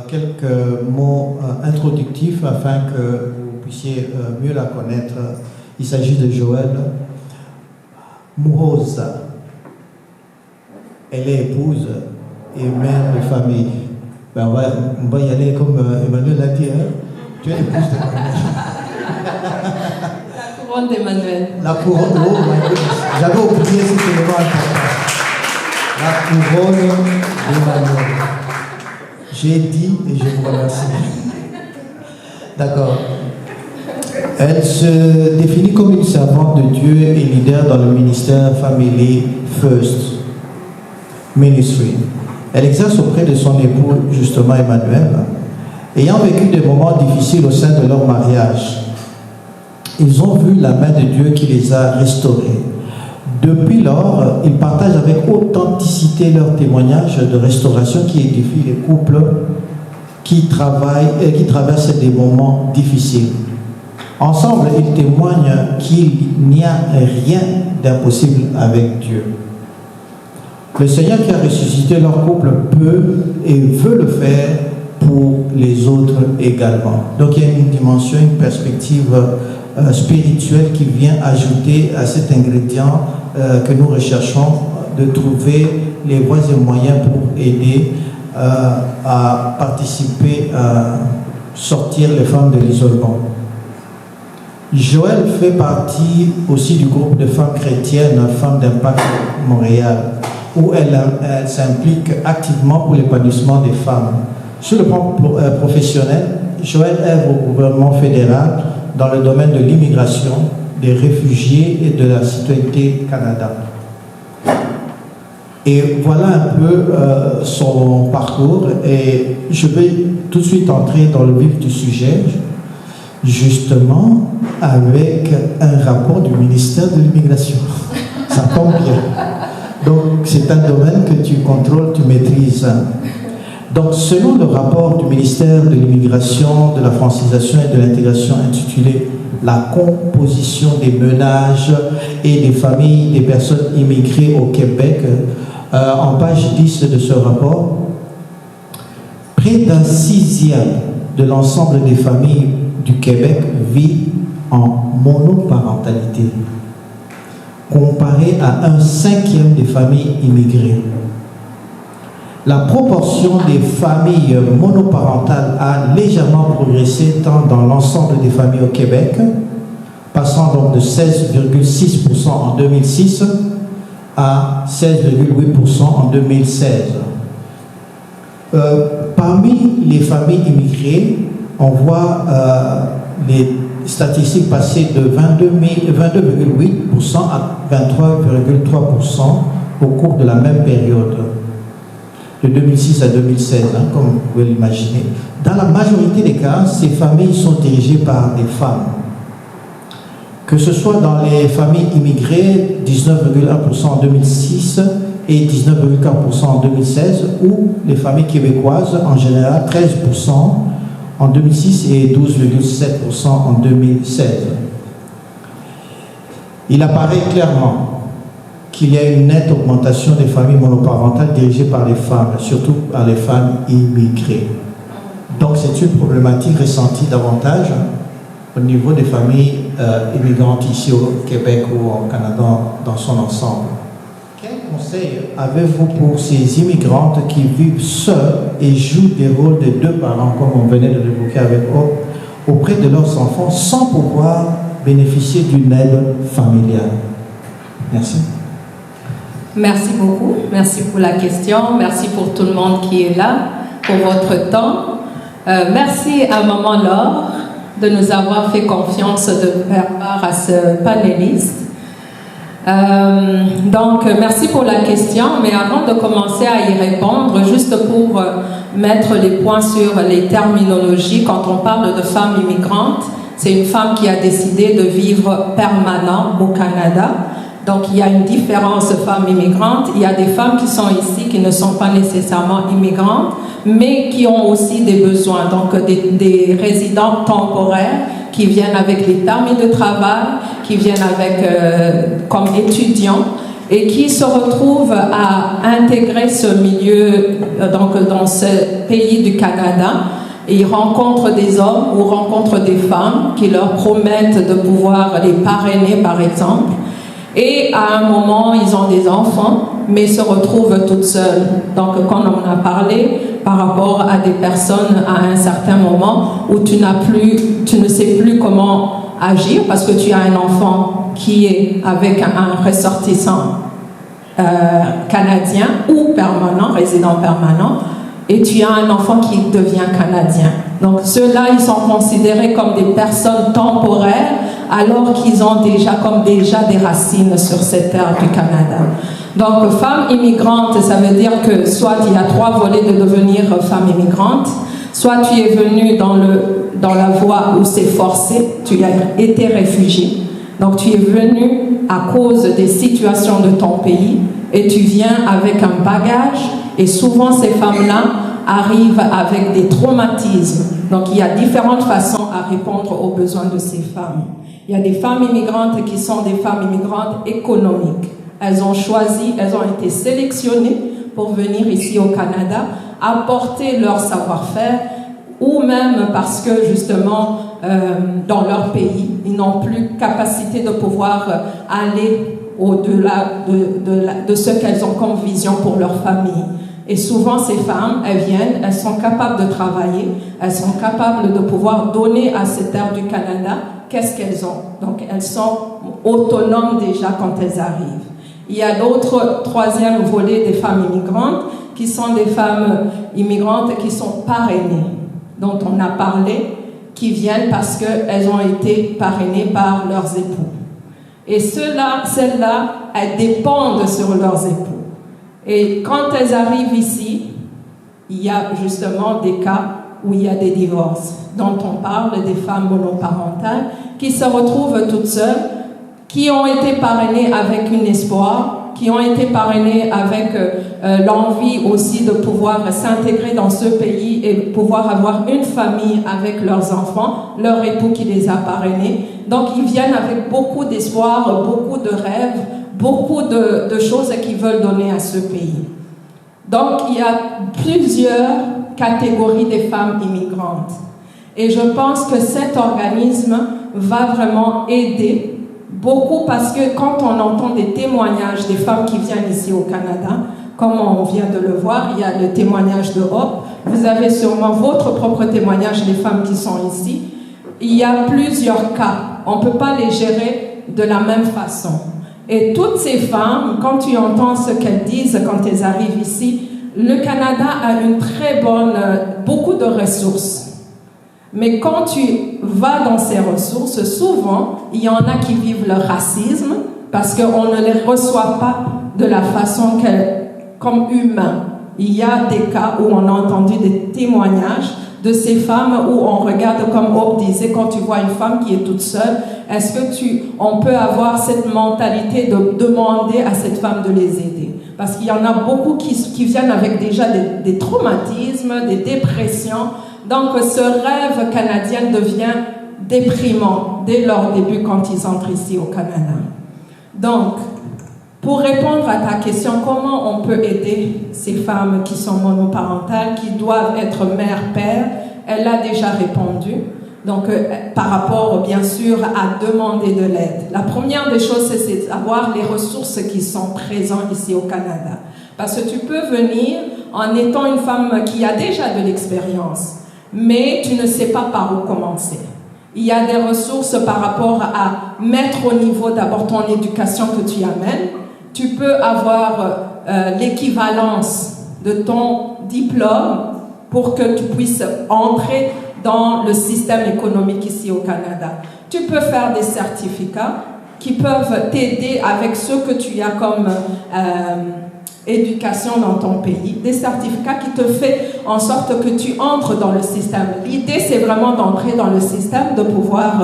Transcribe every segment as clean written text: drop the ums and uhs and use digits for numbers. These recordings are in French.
quelques mots introductifs afin que vous puissiez mieux la connaître. Il s'agit de Joël Muhoza. Elle est épouse et mère de famille. Ben on va y aller comme Emmanuel l'a dit. Hein? Tu es l'épouse d'Emmanuel. La couronne d'Emmanuel. La couronne, oh my goodness. J'avais oublié cet élément important. La couronne d'Emmanuel. J'ai dit et je vous remercie. D'accord. Elle se définit comme une servante de Dieu et leader dans le ministère Family First Ministry. Elle exerce auprès de son époux, justement Emmanuel, ayant vécu des moments difficiles au sein de leur mariage. Ils ont vu la main de Dieu qui les a restaurés. Depuis lors, ils partagent avec authenticité leurs témoignages de restauration qui édifient les couples qui traversent des moments difficiles. Ensemble, ils témoignent qu'il n'y a rien d'impossible avec Dieu. Le Seigneur qui a ressuscité leur couple peut et veut le faire pour les autres également. Donc il y a une dimension, une perspective spirituelle qui vient ajouter à cet ingrédient que nous recherchons, de trouver les voies et moyens pour aider à participer à sortir les femmes de l'isolement. Joël fait partie aussi du groupe de femmes chrétiennes, Femmes d'Impact Montréal, où elle s'implique activement pour l'épanouissement des femmes. Sur le plan professionnel, Joël œuvre au gouvernement fédéral dans le domaine de l'immigration, des réfugiés et de la citoyenneté Canada. Et voilà un peu son parcours, et je vais tout de suite entrer dans le vif du sujet, justement avec un rapport du ministère de l'immigration. Ça tombe bien. Donc c'est un domaine que tu contrôles, tu maîtrises. Donc selon le rapport du ministère de l'immigration, de la francisation et de l'intégration intitulé « La composition des ménages et des familles des personnes immigrées au Québec », en page 10 de ce rapport, près d'un 6e de l'ensemble des familles du Québec vit en monoparentalité, comparé à un 5e des familles immigrées. La proportion des familles monoparentales a légèrement progressé tant dans l'ensemble des familles au Québec, passant donc de 16,6% en 2006 à 16,8% en 2016. Parmi les familles immigrées, on voit les statistiques passer de 22,8% à 23,3% au cours de la même période, de 2006 à 2016, comme vous pouvez l'imaginer. Dans la majorité des cas, ces familles sont dirigées par des femmes. Que ce soit dans les familles immigrées, 19,1% en 2006 et 19,4% en 2016, ou les familles québécoises, en général 13% en 2006 et 12,7% en 2016. Il apparaît clairement qu'il y a une nette augmentation des familles monoparentales dirigées par les femmes, surtout par les femmes immigrées. Donc c'est une problématique ressentie davantage au niveau des familles immigrantes ici au Québec ou au Canada dans son ensemble. Quel conseil avez-vous pour ces immigrantes qui vivent seules et jouent des rôles de deux parents, comme on venait de l'évoquer avec eux, auprès de leurs enfants, sans pouvoir bénéficier d'une aide familiale? Merci. Merci beaucoup. Merci pour la question. Merci pour tout le monde qui est là, pour votre temps. Merci à Maman Laure de nous avoir fait confiance de faire part à ce panéliste. Donc, merci pour la question, mais avant de commencer à y répondre, juste pour mettre les points sur les terminologies, quand on parle de femme immigrante, c'est une femme qui a décidé de vivre permanent au Canada. Donc, il y a une différence femme immigrante. Il y a des femmes qui sont ici, qui ne sont pas nécessairement immigrantes, mais qui ont aussi des besoins. Donc, des résidents temporaires qui viennent avec les permis de travail, qui viennent avec, comme étudiants et qui se retrouvent à intégrer ce milieu donc dans ce pays du Canada. Ils rencontrent des hommes ou rencontrent des femmes qui leur promettent de pouvoir les parrainer, par exemple. Et à un moment, ils ont des enfants, mais se retrouvent toutes seules. Donc, quand on a parlé par rapport à des personnes à un certain moment où tu ne sais plus comment agir parce que tu as un enfant qui est avec un ressortissant canadien ou permanent, résident permanent, et tu as un enfant qui devient canadien. Donc ceux-là, ils sont considérés comme des personnes temporaires alors qu'ils ont déjà des racines sur cette terre du Canada. Donc femme immigrante, ça veut dire que soit il y a 3 volets de devenir femme immigrante, soit tu es venu dans la voie où c'est forcé, tu as été réfugié. Donc tu es venu à cause des situations de ton pays et tu viens avec un bagage et souvent ces femmes-là arrivent avec des traumatismes. Donc il y a différentes façons à répondre aux besoins de ces femmes. Il y a des femmes immigrantes qui sont des femmes immigrantes économiques. Elles ont choisi, elles ont été sélectionnées pour venir ici au Canada, apporter leur savoir-faire, ou même parce que justement dans leur pays, ils n'ont plus capacité de pouvoir aller au-delà de ce qu'elles ont comme vision pour leur famille. Et souvent ces femmes, elles viennent, elles sont capables de travailler, elles sont capables de pouvoir donner à cette terre du Canada qu'est-ce qu'elles ont. Donc elles sont autonomes déjà quand elles arrivent. Il y a l'autre 3e volet des femmes immigrantes qui sont des femmes immigrantes qui sont parrainées, dont on a parlé, qui viennent parce qu'elles ont été parrainées par leurs époux. Et celles-là, elles dépendent sur leurs époux. Et quand elles arrivent ici, il y a justement des cas où il y a des divorces, dont on parle des femmes monoparentales qui se retrouvent toutes seules, qui ont été parrainées avec un espoir, qui ont été parrainées avec l'envie aussi de pouvoir s'intégrer dans ce pays et pouvoir avoir une famille avec leurs enfants, leur époux qui les a parrainés. Donc ils viennent avec beaucoup d'espoir, beaucoup de rêves, beaucoup de choses qu'ils veulent donner à ce pays. Donc il y a plusieurs catégories de femmes immigrantes. Et je pense que cet organisme va vraiment aider beaucoup parce que quand on entend des témoignages des femmes qui viennent ici au Canada, comme on vient de le voir, il y a le témoignage de Hope, vous avez sûrement votre propre témoignage des femmes qui sont ici. Il y a plusieurs cas, on ne peut pas les gérer de la même façon. Et toutes ces femmes, quand tu entends ce qu'elles disent quand elles arrivent ici, le Canada a beaucoup de ressources. Mais quand tu vas dans ces ressources, souvent, il y en a qui vivent le racisme parce qu'on ne les reçoit pas de la façon comme humains. Il y a des cas où on a entendu des témoignages de ces femmes où on regarde, comme Hope disait, quand tu vois une femme qui est toute seule, est-ce que on peut avoir cette mentalité de demander à cette femme de les aider? Parce qu'il y en a beaucoup qui viennent avec déjà des traumatismes, des dépressions. Donc ce rêve canadien devient déprimant dès leur début quand ils entrent ici au Canada. Donc, pour répondre à ta question, comment on peut aider ces femmes qui sont monoparentales, qui doivent être mère-père, elle a déjà répondu. Donc, par rapport, bien sûr, à demander de l'aide. La première des choses, c'est d'avoir les ressources qui sont présentes ici au Canada. Parce que tu peux venir en étant une femme qui a déjà de l'expérience, mais tu ne sais pas par où commencer. Il y a des ressources par rapport à mettre au niveau d'abord ton éducation que tu amènes. Tu peux avoir l'équivalence de ton diplôme pour que tu puisses entrer dans le système économique ici au Canada. Tu peux faire des certificats qui peuvent t'aider avec ce que tu as comme éducation dans ton pays, des certificats qui te font en sorte que tu entres dans le système. L'idée, c'est vraiment d'entrer dans le système, de pouvoir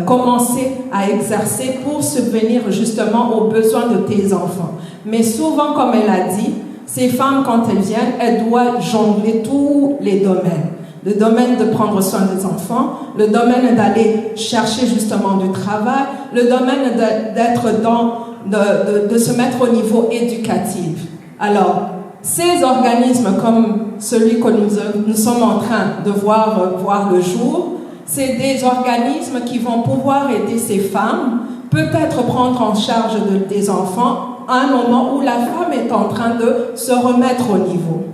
commencer à exercer pour subvenir justement aux besoins de tes enfants. Mais souvent, comme elle a dit, ces femmes, quand elles viennent, elles doivent jongler tous les domaines. Le domaine de prendre soin des enfants, le domaine d'aller chercher justement du travail, le domaine d'être dans de se mettre au niveau éducatif. Alors, ces organismes comme celui que nous sommes en train de voir le jour, c'est des organismes qui vont pouvoir aider ces femmes, peut-être prendre en charge des enfants à un moment où la femme est en train de se remettre au niveau.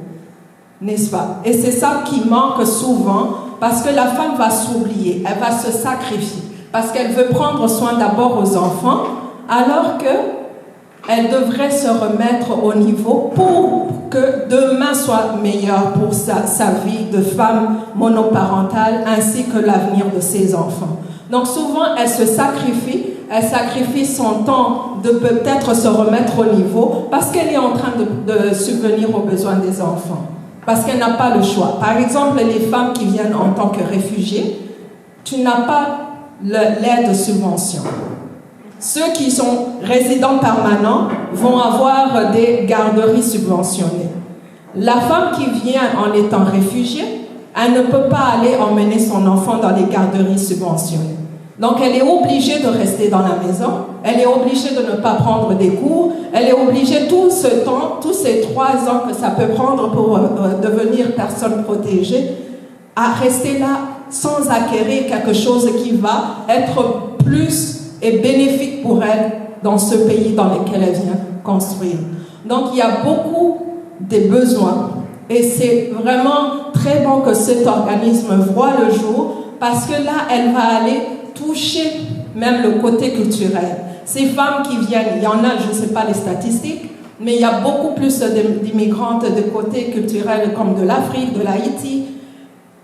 N'est-ce pas? Et c'est ça qui manque souvent, parce que la femme va s'oublier, elle va se sacrifier, parce qu'elle veut prendre soin d'abord aux enfants, alors qu'elle devrait se remettre au niveau pour que demain soit meilleur pour sa vie de femme monoparentale, ainsi que l'avenir de ses enfants. Donc souvent, elle sacrifie son temps de peut-être se remettre au niveau, parce qu'elle est en train de subvenir aux besoins des enfants. Parce qu'elle n'a pas le choix. Par exemple, les femmes qui viennent en tant que réfugiées, tu n'as pas l'aide subvention. Ceux qui sont résidents permanents vont avoir des garderies subventionnées. La femme qui vient en étant réfugiée, elle ne peut pas aller emmener son enfant dans les garderies subventionnées. Donc elle est obligée de rester dans la maison, elle est obligée de ne pas prendre des cours, elle est obligée tout ce temps, tous ces 3 ans que ça peut prendre pour devenir personne protégée, à rester là sans acquérir quelque chose qui va être plus et bénéfique pour elle dans ce pays dans lequel elle vient construire. Donc il y a beaucoup de besoins et c'est vraiment très bon que cet organisme voit le jour, parce que là elle va aller toucher même le côté culturel. Ces femmes qui viennent, il y en a, je ne sais pas les statistiques, mais il y a beaucoup plus d'immigrantes de côté culturel comme de l'Afrique, de l'Haïti.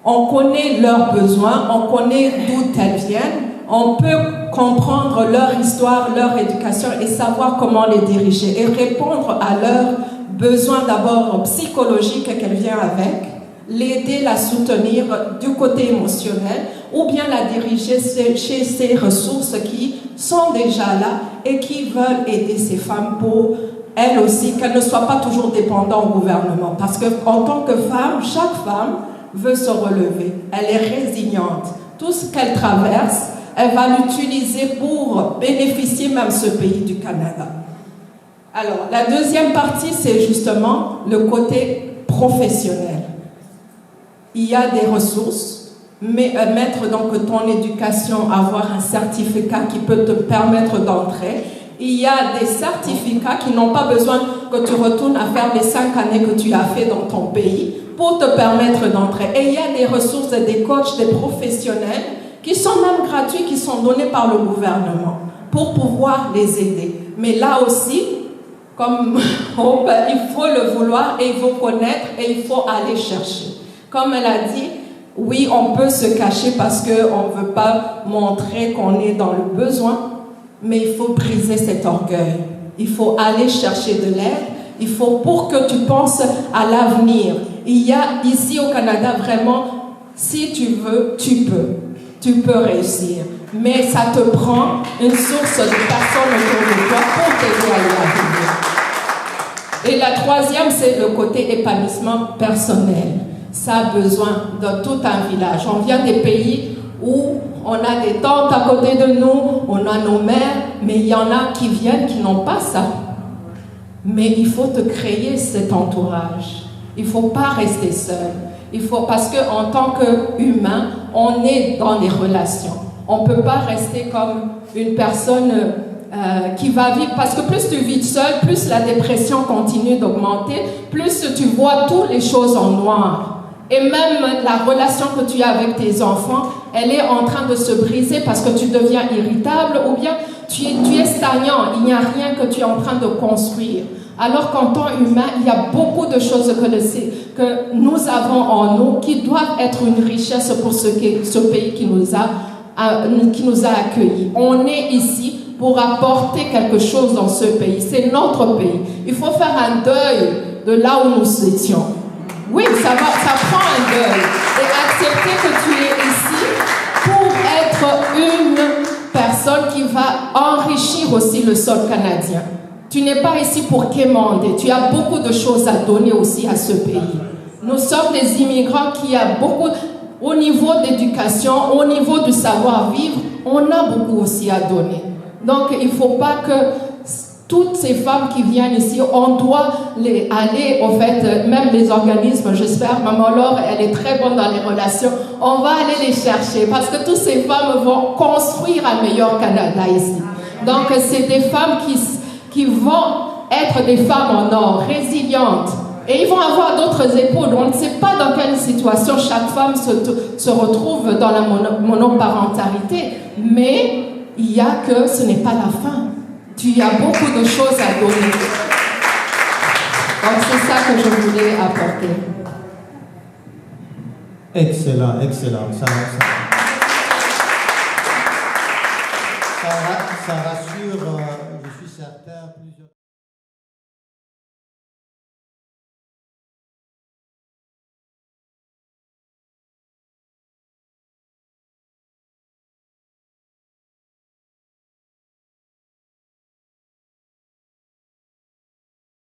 On connaît leurs besoins, on connaît d'où elles viennent, on peut comprendre leur histoire, leur éducation et savoir comment les diriger et répondre à leurs besoins d'abord psychologiques qu'elles viennent avec, l'aider, la soutenir du côté émotionnel ou bien la diriger chez ces ressources qui sont déjà là et qui veulent aider ces femmes pour elles aussi, qu'elles ne soient pas toujours dépendantes au gouvernement. Parce qu'en tant que femme, chaque femme veut se relever. Elle est résiliente. Tout ce qu'elle traverse, elle va l'utiliser pour bénéficier même ce pays du Canada. Alors, la deuxième partie, c'est justement le côté professionnel. Il y a des ressources, mais mettre donc ton éducation, avoir un certificat qui peut te permettre d'entrer. Il y a des certificats qui n'ont pas besoin que tu retournes à faire les 5 années que tu as fait dans ton pays pour te permettre d'entrer. Et il y a des ressources, des coachs, des professionnels qui sont même gratuits, qui sont donnés par le gouvernement pour pouvoir les aider. Mais là aussi, comme il faut le vouloir et il faut connaître et il faut aller chercher. Comme elle a dit, oui, on peut se cacher parce qu'on ne veut pas montrer qu'on est dans le besoin, mais il faut briser cet orgueil. Il faut aller chercher de l'aide. Il faut, pour que tu penses à l'avenir. Il y a ici au Canada vraiment, si tu veux, tu peux. Tu peux réussir. Mais ça te prend une source de personnes autour de toi pour t'aider à y arriver. Et la troisième, c'est le côté épanouissement personnel. Ça a besoin de tout un village. On vient des pays où on a des tantes à côté de nous, on a nos mères, mais il y en a qui viennent qui n'ont pas ça. Mais il faut te créer cet entourage. Il ne faut pas rester seul. Il faut, parce qu'en tant qu'humain, on est dans les relations. On ne peut pas rester comme une personne qui va vivre, parce que plus tu vis seul, plus la dépression continue d'augmenter, plus tu vois toutes les choses en noir. Et même la relation que tu as avec tes enfants, elle est en train de se briser parce que tu deviens irritable ou bien tu es stagnant, il n'y a rien que tu es en train de construire. Alors qu'en tant qu'humain, il y a beaucoup de choses que nous avons en nous qui doivent être une richesse pour ce pays qui nous a accueillis. On est ici pour apporter quelque chose dans ce pays. C'est notre pays. Il faut faire un deuil de là où nous étions. Oui, ça prend un deuil. Et accepter que tu es ici pour être une personne qui va enrichir aussi le sol canadien. Tu n'es pas ici pour quémander. Tu as beaucoup de choses à donner aussi à ce pays. Nous sommes des immigrants qui ont beaucoup, au niveau d'éducation, au niveau du savoir-vivre, on a beaucoup aussi à donner. Donc, il ne faut pas que toutes ces femmes qui viennent ici, on doit aller, au fait, même les organismes, j'espère, Maman Laure, elle est très bonne dans les relations, on va aller les chercher parce que toutes ces femmes vont construire un meilleur Canada ici. Donc, c'est des femmes qui vont être des femmes en or, résilientes. Et ils vont avoir d'autres épaules. On ne sait pas dans quelle situation chaque femme se retrouve dans la monoparentalité. Mais il y a que ce n'est pas la fin. Tu as beaucoup de choses à donner. Donc c'est ça que je voulais apporter. Excellent, excellent. Ça rassure, je suis certain, plusieurs...